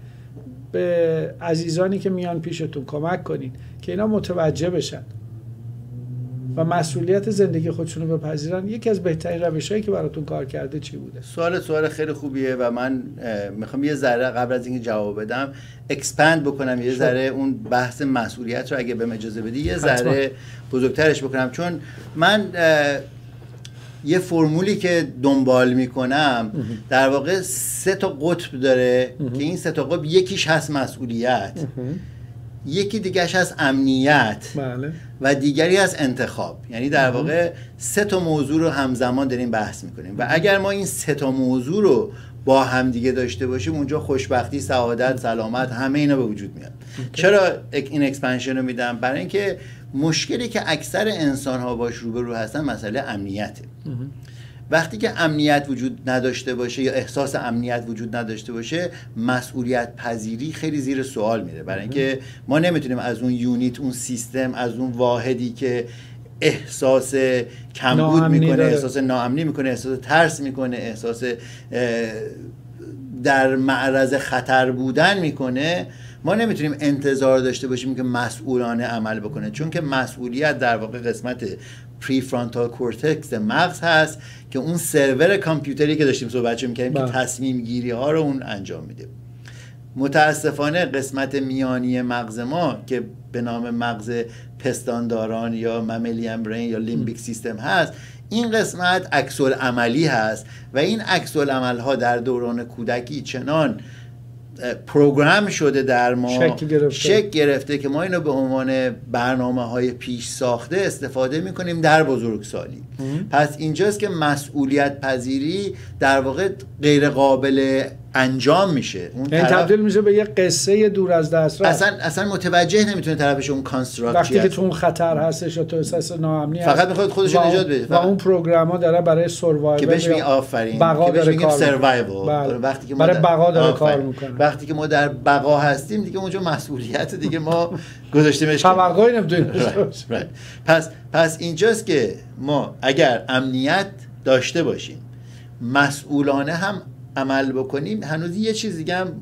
به عزیزانی که میان پیشتون کمک کنین که اینا متوجه بشن و مسئولیت زندگی خودشون رو بپذیرن، یکی از بهترین روش‌هایی که براتون کار کرده چی بوده؟ سوال خیلی خوبیه و من میخوام یه ذره قبل از اینکه جواب بدم اکسپند بکنم یه ذره اون بحث مسئولیت رو اگه بهم اجازه بدی یه ذره بزرگترش بکنم، چون من یه فرمولی که دنبال میکنم در واقع 3 قطب داره که این 3 قطب یکیش هست مسئولیت، یکی دیگهش هست امنیت، بله. و دیگری هست انتخاب. یعنی در واقع 3 موضوع رو همزمان داریم بحث میکنیم و اگر ما این 3 موضوع رو با هم دیگه داشته باشیم اونجا خوشبختی، سعادت، سلامت، همه اینا به وجود میاد. چرا این اکسپنشن رو میدم؟ برای اینکه مشکلی که اکثر انسان ها باش روبرو هستن مسئله امنیته. وقتی که امنیت وجود نداشته باشه یا احساس امنیت وجود نداشته باشه، مسئولیت پذیری خیلی زیر سوال میره، برای اینکه ما نمیتونیم از اون یونیت، اون سیستم، از اون واحدی که احساس کمبود میکنه، احساس ناامنی میکنه، احساس ترس میکنه، احساس در معرض خطر بودن میکنه، ما نمیتونیم انتظار داشته باشیم که مسئولانه عمل بکنه، چون که مسئولیت در واقع قسمت پری فرانتال کورتکس مغز هست که اون سرور کامپیوتری که داشتیم صحبت می‌کردیم که تصمیم گیری ها رو اون انجام میده. متاسفانه قسمت میانی مغز ما که به نام مغز پستانداران یا مملیان برین یا لیمبیک سیستم هست، این قسمت عکس‌العملی هست و این عکس‌العمل ها در دوران کودکی چنان پروگرام شده در ما، شکل گرفته که ما اینو به عنوان برنامه‌های پیش ساخته استفاده می‌کنیم در بزرگسالی. پس اینجاست که مسئولیت پذیری در واقع غیر قابل انجام میشه. اون تبدیل میشه به یه قصه دور از دسترس. اصلا متوجه نمیتونه طرفش اون کانستراکت وقتی که تو اون خطر هستش و تو احساس ناامنی هست، فقط میخواد خودش رو نجات بده و اون پروگرام‌ها داره برای سروایوال که بهش میگن آفرین، که بهش میگیم سروایوال. وقتی که ما برای بقا داره کار میکنه. وقتی که ما در بقا هستیم دیگه اونجا مسئولیت دیگه ما گذاشتیمش. توقعی نمیتونیم. پس اینجاست که ما اگر امنیت داشته باشیم، مسئولانه هم عمل بکنیم، هنوز یه چیز دیگه هم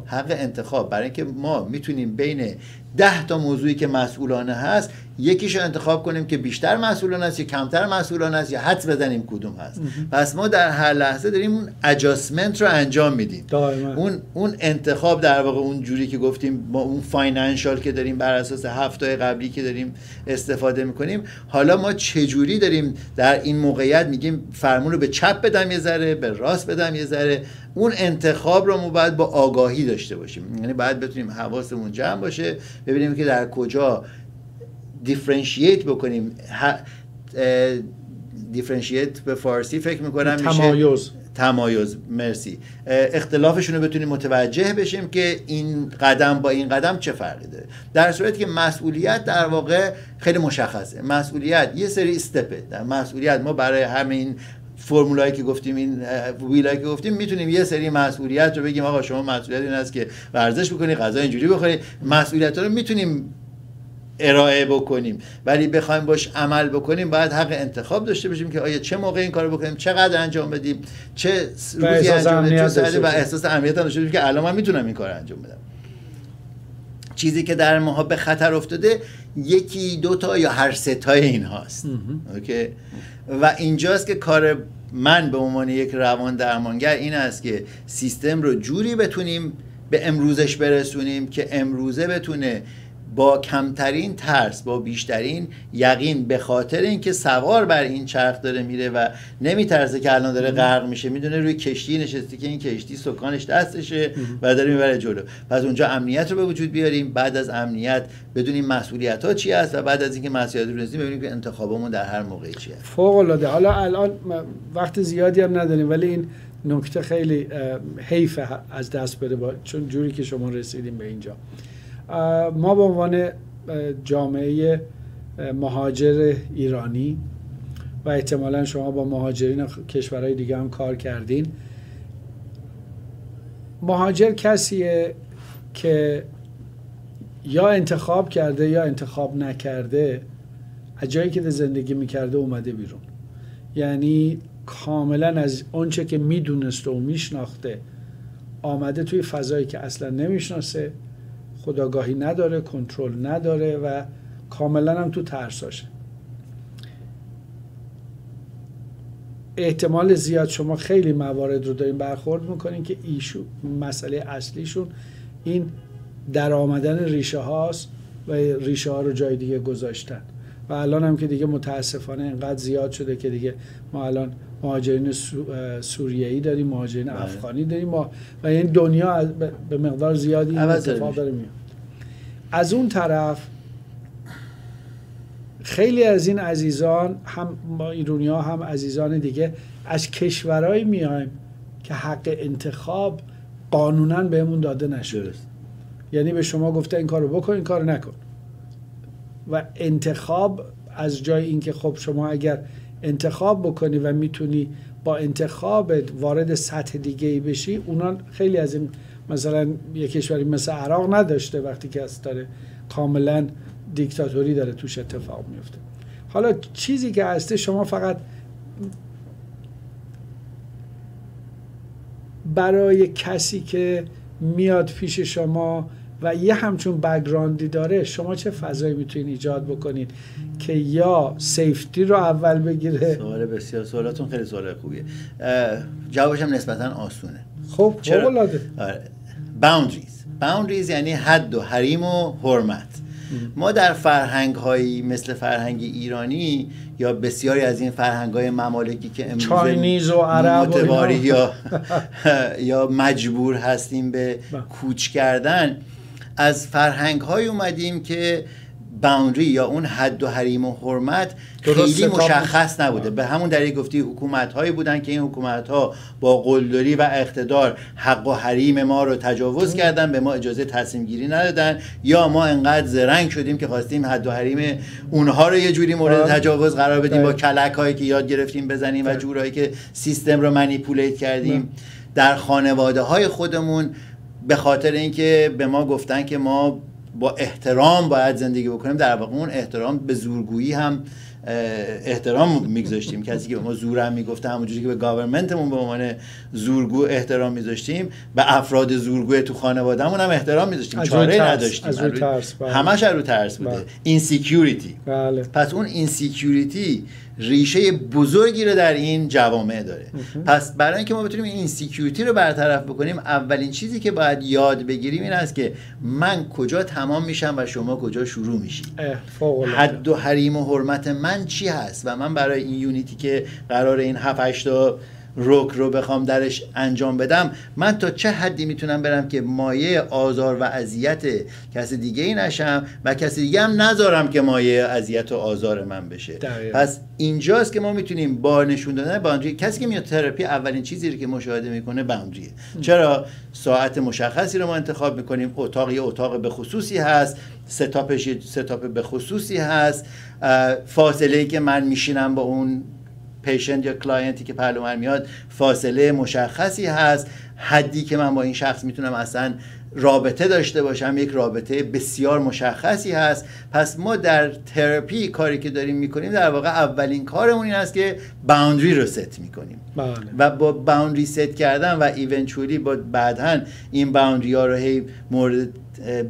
حق انتخاب. برای اینکه ما میتونیم بین 10 تا موضوعی که مسئولانه هست یکیشو انتخاب کنیم که بیشتر مسئولانه است یا کمتر مسئولانه است، یا حدس بزنیم کدوم هست. پس ما در هر لحظه داریم اون ادجاستمنت رو انجام میدیم. اون انتخاب در واقع اون جوری که گفتیم، ما اون فاینانشال که داریم بر اساس هفته‌های قبلی که داریم استفاده میکنیم، حالا ما چجوری داریم در این موقعیت میگیم فرمون رو به چپ بدم یه ذره، به راست بدم یه ذره. اون انتخاب رو ما باید با آگاهی داشته باشیم. یعنی باید بتونیم حواسمون جمع باشه، ببینیم که در کجا دیفرنشییت بکنیم. دیفرنشییت به فارسی فکر میکنم میشه تمایز. مرسی. اختلافشون رو بتونیم متوجه بشیم که این قدم با این قدم چه فرقی داره. در صورتی که مسئولیت در واقع خیلی مشخصه. مسئولیت یه سری استپه. در مسئولیت ما برای همین فرمولایی که گفتیم، این ویلایی که گفتیم، میتونیم یه سری مسئولیت رو بگیم آقا شما مسئولیت این است که ورزش بکنی، غذا اینجوری بخوری. مسئولیت‌ها رو میتونیم ارائه بکنیم، ولی بخوایم باش عمل بکنیم باید حق انتخاب داشته باشیم که آیا چه موقع این کارو بکنیم، چقدر انجام بدیم، چه روزی انجام بدیم، و احساس امنیت هم داشته باشیم که الان من میتونم این کارو انجام بدم. چیزی که در ماها به خطر افتاده یکی دو تا یا هر سه تای این هاست. اوکی؟ و اینجاست که کار من به عنوان یک روان درمانگر این است که سیستم رو جوری بتونیم به امروزش برسونیم که امروزه بتونه با کمترین ترس، با بیشترین یقین، به خاطر اینکه سوار بر این چرخ داره میره و نمیترسه که الان داره غرق میشه، میدونه روی کشتی نشسته که این کشتی سکانش دستشه و داره میبره جلو. پس اونجا امنیت رو به وجود بیاریم، بعد از امنیت بدونیم مسئولیت ها چی است و بعد از اینکه مسئولیت رو رسیدیم ببینیم که انتخابمون در هر موقعی چیه. فوق العاده. حالا الان وقت زیادی هم نداریم، ولی این نکته خیلی حیفه از دست بره چون جوری که شما رسیدیم به اینجا. ما به عنوان جامعه مهاجر ایرانی و احتمالا شما با مهاجرین کشورهای دیگه هم کار کردین، مهاجر کسیه که یا انتخاب کرده یا انتخاب نکرده، از جایی که زندگی میکرده اومده بیرون. یعنی کاملا از اونچه که میدونسته و میشناخته آمده توی فضایی که اصلا نمیشناسه، خودآگاهی نداره، کنترل نداره و کاملا هم تو ترساشه. احتمال زیاد شما خیلی موارد رو دارین برخورد میکنین که مسئله اصلیشون این در آمدن ریشه هاست و ریشه ها رو جای دیگه گذاشتن. و الان هم که دیگه متاسفانه اینقدر زیاد شده که دیگه ما الان مهاجرین سوریه‌ای داریم، مهاجرین افغانی داریم و این دنیا به مقدار زیادی اتفاق داره میاد. از اون طرف خیلی از این عزیزان، هم ما ایرانی‌ها هم عزیزان دیگه، از کشورهایی میایم که حق انتخاب قانوناً بهمون داده نشده. یعنی به شما گفته این کارو بکن، این کارو نکن. و انتخاب از جای اینکه خب شما اگر انتخاب بکنی و میتونی با انتخابت وارد سطح دیگه‌ای بشی، اونا خیلی از این مثلا یک کشوری مثل عراق نداشته وقتی که از داره کاملا دیکتاتوری داره توش اتفاق میفته. حالا چیزی که هسته شما فقط برای کسی که میاد پیش شما و یه همچون بک‌گراندی داره، شما چه فضایی میتونید ایجاد بکنید که یا سیفتی رو اول بگیره؟ سوال بسیار، سوالاتون خیلی سوال خوبیه. جوابش هم نسبتاً آسونه. خب فوق‌العاده. باوندریز یعنی حد و حریم و حرمت. ما در فرهنگ‌هایی مثل فرهنگ ایرانی یا بسیاری از این فرهنگ‌های ممالکی که امروز چاینیز و عرب متواری یا مجبور هستیم به کوچ کردن، از فرهنگ‌های اومدیم که باوندری یا اون حد و حریم و حرمت خیلی مشخص نبوده. به همون دلیل گفتی حکومت‌هایی بودن که این حکومت‌ها با قلدری و اقتدار حق و حریم ما رو تجاوز کردن، به ما اجازه تصمیم گیری ندادن، یا ما انقدر زرنگ شدیم که خواستیم حد و حریم اونها رو یه جوری مورد تجاوز قرار بدیم با کلک‌هایی که یاد گرفتیم بزنیم و جورایی که سیستم رو منیپولیت کردیم. در خانواده‌های خودمون به خاطر اینکه به ما گفتن که ما با احترام باید زندگی بکنیم، در واقع اون احترام به زورگویی هم احترام میگذاشتیم. کسی که به ما زورم میگفته، همونجوری که به گاورمنتمون به عنوان زورگو احترام میذاشتیم، به افراد زورگو تو خانوادهمون هم احترام میذاشتیم. چاره نداشتیم، همش رو ترس بوده. اینسیکیوریتی. پس اون اینسیکیوریتی ریشه بزرگی رو در این جوامع داره. پس برای اینکه ما بتونیم این اینسیکیوریتی رو برطرف بکنیم، اولین چیزی که باید یاد بگیریم این است که من کجا تمام میشم و شما کجا شروع میشی. حد و حریم و حرمت من چی هست و من برای این یونیتی که قرار این 7-8 تا رک رو بخوام درش انجام بدم، من تا چه حدی میتونم برم که مایه آزار و اذیت کسی دیگه ای نشم و کسی دیگه هم نذارم که مایه اذیت و آزار من بشه. پس اینجاست که ما میتونیم با نشون دادن باوندری، کسی که میاد تراپی اولین چیزی رو که مشاهده میکنه باوندریه. چرا؟ ساعت مشخصی رو ما انتخاب میکنیم، اتاق به خصوصی هست، ستاپش ستاپ به خصوصی هست، فاصله‌ای که من میشینم با اون پیشنت یا کلاینتی که پهلو من میاد فاصله مشخصی هست، حدی که من با این شخص میتونم اصلا رابطه داشته باشم یک رابطه بسیار مشخصی هست. پس ما در تراپی کاری که داریم میکنیم در واقع اولین کارمون این است که باوندری رو ست میکنیم و با باوندری ست کردن و ایونچولی با بعداً این باوندری ها رو هی مورد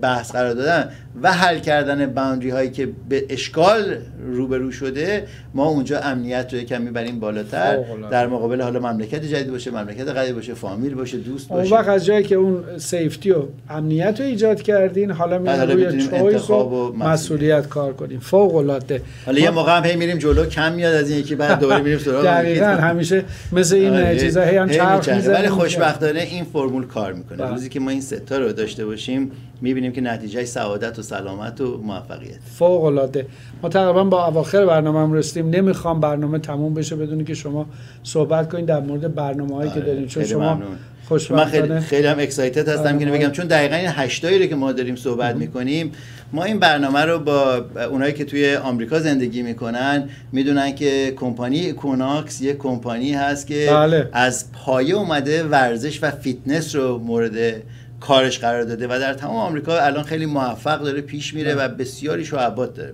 بحث قرار دادن و حل کردن باوندری هایی که به اشکال روبرو شده، ما اونجا امنیت رو یکم میبریم بالاتر در مقابل حالا مملکت جدید باشه، مملکت قدیم باشه، فامیل باشه، دوست باشه. اون وقت از جایی که اون سیفتی و امنیت رو ایجاد کردین، حالا میریم روی چویس و مسئولیت کار کنیم. فوق العاده. حالا یه موقع هم هی میریم جلو، کم میاد از این یکی، بعد دوباره میریم سراغ. دقیقاً همیشه مثل این چیزا هی هم چرخ میزنه. ولی خوشبختانه این فرمول کار میکنه. روزی که ما این ستا رو داشته باشیم میبینیم که نتیجه سعادت و سلامت و موفقیت. فوق العاده. ما تقریبا با اواخر برنامه‌ام رسیدیم. نمیخوام برنامه تموم بشه بدون که شما صحبت کنید در مورد برنامه‌هایی که داریم، چون شما خوشبختانه من خیلی هم اکسایتد هستم که بگم، چون دقیقاً این 8 تایی رو که ما داریم صحبت میکنیم، ما این برنامه رو با اونایی که توی آمریکا زندگی میکنن میدونن که کمپانی ایکوناکس یک کمپانی هست که از پایه اومده ورزش و فیتنس رو مورد کارش قرار داده و در تمام آمریکا الان خیلی موفق داره پیش میره و بسیاری شعبات داره.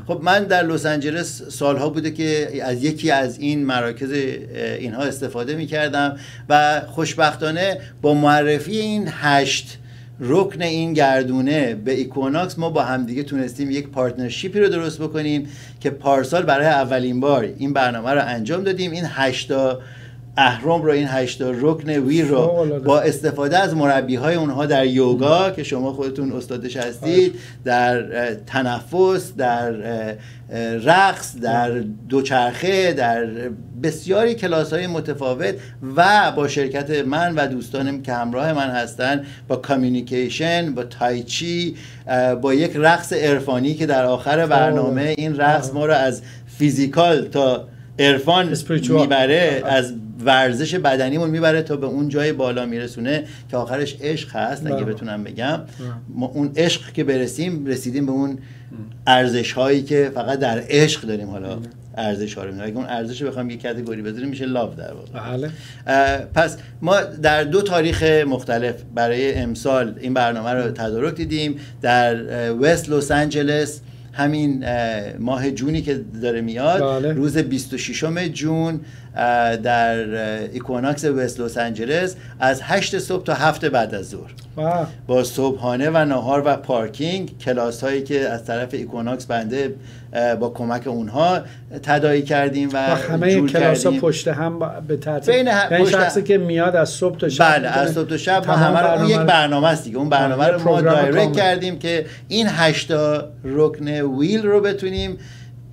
خب من در لس آنجلس سالها بوده که از یکی از این مراکز اینها استفاده میکردم و خوشبختانه با معرفی این 8 رکن این گردونه به ایکوناکس ما با همدیگه تونستیم یک پارتنرشیپی رو درست بکنیم که پارسال برای اولین بار این برنامه رو انجام دادیم. این 8 اهرم رو، این 8 رکن ویر رو با استفاده از مربی‌های اونها در یوگا که شما خودتون استادش هستید، در تنفس، در رقص، در دوچرخه، در بسیاری کلاس‌های متفاوت و با شرکت من و دوستانم که همراه من هستن، با کامیونیکیشن، با تایچی، با یک رقص عرفانی که در آخر برنامه این رقص ما رو از فیزیکال تا عرفان میبره، از ورزش بدنیمون میبره تا به اون جای بالا میرسونه که آخرش عشق هست. اگه بتونم بگم ما اون عشق که رسیدیم به اون ارزش هایی که فقط در عشق داریم. حالا ارزش ها رو میگم، اگه اون ارزش رو بخوام یک کاتگوری بذاریم میشه لاو در واقع. پس ما در 2 تاریخ مختلف برای امسال این برنامه رو تدارک دیدیم. در وست لس آنجلس همین ماه جونی که داره میاد، روز 26 جون در ایکوناکس وست لس آنجلس از 8 صبح تا 7 بعد از ظهر با صبحانه و نهار و پارکینگ، کلاس هایی که از طرف ایکوناکس بنده با کمک اونها تداعی کردیم و همه کلاس‌ها پشت هم به ترتیب یعنی شخصی که میاد از صبح تا شب بله از صبح تا شب همه اون یک برنامه است دیگه. اون برنامه رو ما دایرکت کردیم که این 8 رکن ویل رو بتونیم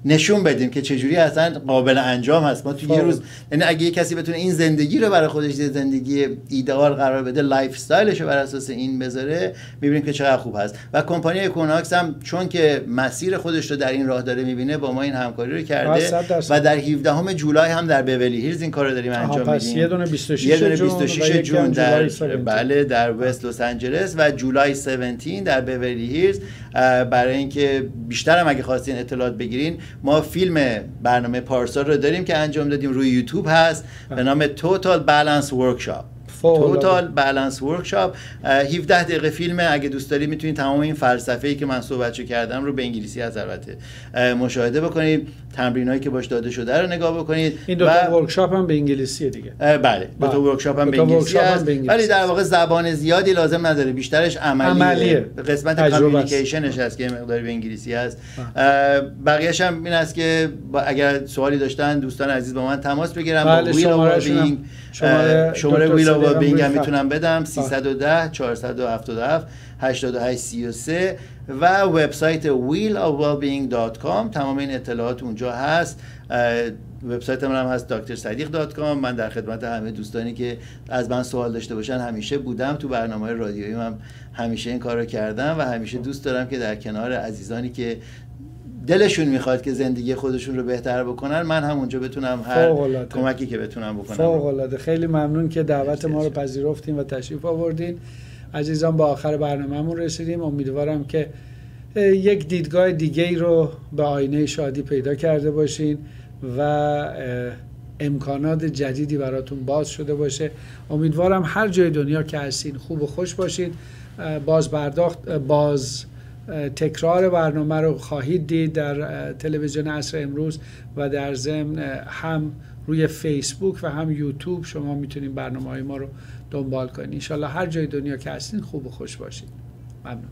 نشون بدیم که چجوری اصلا قابل انجام هست. ما تو یه روز، یعنی اگه یه کسی بتونه این زندگی رو برای خودش زندگی ایدئال قرار بده، لایف استایلش رو بر اساس این بذاره، می‌بینیم که چقدر خوب هست. و کمپانی اکوناکس هم چون که مسیر خودش رو در این راه داره می‌بینه، با ما این همکاری رو کرده و در 17 جولای هم در بیولی هیلز این کارو داریم انجام میدیم. یه دونه 26 جون در بله در وست لس آنجلس و جولای 17 در بیولی هیلز. برای اینکه بیشتر هم اگه خواستین اطلاعات بگیرین، ما فیلم برنامه پارسال رو داریم که انجام دادیم، روی یوتیوب هست به نام توتال بالانس ورکشاپ. توتال بالانس ورکشاپ 17 دقیقه فیلمه. اگه دوست دارید میتونید تمام این فلسفه‌ای که من صحبتشو کردم رو به انگلیسی از البته مشاهده بکنید، تمرینایی که باش داده شده رو نگاه بکنید. این دو تا ورکشاپ هم به انگلیسیه دیگه. بله دو تا ورکشاپ هم به انگلیسی هست، ولی در واقع زبان زیادی لازم نداره، بیشترش عملیه. قسمت کامیونیکیشنش هست که مقداری به انگلیسی هست. بقیه‌اش هم این است که اگر سوالی داشتن دوستان عزیز با من تماس بگیرن. با ویل وابینگ شماره ویل وابینگ هم میتونم بدم 310 477 8833 و وبسایت wheelofwellbeing.com. تمام این اطلاعات اونجا هست. وبسایت من هم هست drsadiq.com. من در خدمت همه دوستانی که از من سوال داشته باشن همیشه بودم. تو برنامه رادیویی من همیشه این کارو کردم و همیشه دوست دارم که در کنار عزیزانی که دلشون میخواد که زندگی خودشون رو بهتر بکنن، من هم اونجا بتونم هر کمکی که بتونم بکنم. فوق‌العاده. خیلی ممنون که دعوت ما رو پذیرفتین و تشریف آوردین. عزیزان با آخر برنامه‌مون رسیدیم. امیدوارم که یک دیدگاه دیگه‌ای رو به آینه شادی پیدا کرده باشین و امکانات جدیدی براتون باز شده باشه. امیدوارم هر جای دنیا که هستین خوب و خوش باشید. باز تکرار برنامه رو خواهید دید در تلویزیون عصر امروز و در ضمن هم روی فیسبوک و هم یوتیوب شما میتونید برنامه‌های ما رو دنبال کنید. ان شاءالله هر جای دنیا که هستین خوب و خوش باشید. ممنون.